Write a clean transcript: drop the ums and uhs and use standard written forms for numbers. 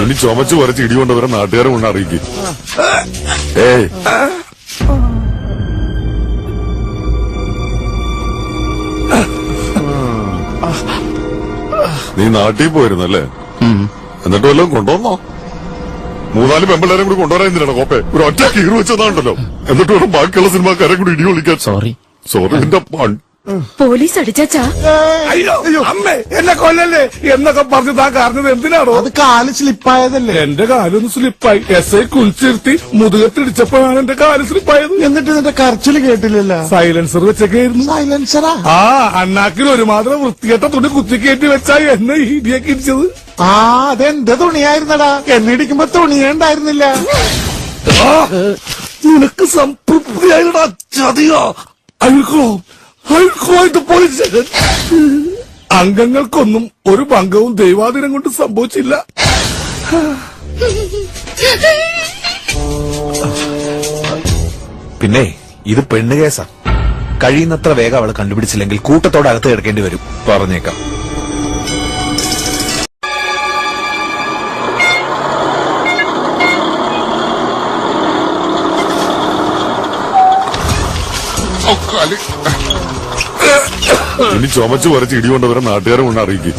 ഇനി ചുമച്ച് വരച്ച് ഇടികൊണ്ടവരെ നാട്ടുകാരെ കൊണ്ട് അറിയിക്കും. ഏയ് നീ നാട്ടിൽ പോയിരുന്നല്ലേ? എന്നിട്ട് വല്ലതും കൊണ്ടുവന്നോ? 3-4 പെമ്പിള്ളേരെ കൂടി കൊണ്ടുവരാൻ എന്തിനാണ് കോപ്പെ? ഒരു ഒറ്റ കീറ് വെച്ചതാണ്ടല്ലോ. എന്നിട്ട് വേണം ബാക്കിയുള്ള സിനിമാക്കാരെ കൂടി ഇടി വിളിക്കാൻ. സോറി എന്റെ പോലീസ് അടിച്ചാ. അയ്യോ അമ്മേ, എന്നെ കൊല്ലല്ലേ എന്നൊക്കെ പറഞ്ഞ് താൻ കാരണത് എന്തിനാണോ? അത് കാല് സ്ലിപ്പായതല്ലേ? എന്റെ കാലൊന്ന് സ്ലിപ്പായി. എസ് ഐ കുളിച്ചിരുത്തി മുതുകത്തിടിച്ചപ്പോഴാണ് എന്റെ കാല് സ്ലിപ്പായത്. എന്നിട്ട് നിന്റെ കരച്ചില് കേട്ടില്ലല്ലോ. സൈലൻസർ വെച്ചൊക്കെയായിരുന്നു. സൈലൻസറാ? ആ, അണ്ണാക്കിൽ ഒരുമാത്രം വൃത്തികെട്ട തുണി കുത്തിക്കയറ്റി വെച്ചാ എന്നെ ഇടിയൊക്കെ ഇടിച്ചത്. അതെന്ത് തുണിയായിരുന്നടാ? എന്നിടിക്കുമ്പോ തുണിയുണ്ടായിരുന്നില്ല. നിനക്ക് സംതൃപ്തിയായിട്ടാ ചതിയോ? പോലീസ് അംഗങ്ങൾക്കൊന്നും ഒരു ഭംഗവും ദൈവാധീനം കൊണ്ട് സംഭവിച്ചില്ല. പിന്നെ ഇത് പെണ്ണ് കേസാ. കഴിയുന്നത്ര വേഗം അവളെ കണ്ടുപിടിച്ചില്ലെങ്കിൽ കൂട്ടത്തോടെ അകത്ത് കിടക്കേണ്ടി വരും. പറഞ്ഞേക്കാം. ഇനി ചുമച്ച് വരച്ച് ഇടികൊണ്ടവരെ നാട്ടുകാരെ കൊണ്ട് അറിയിക്കും.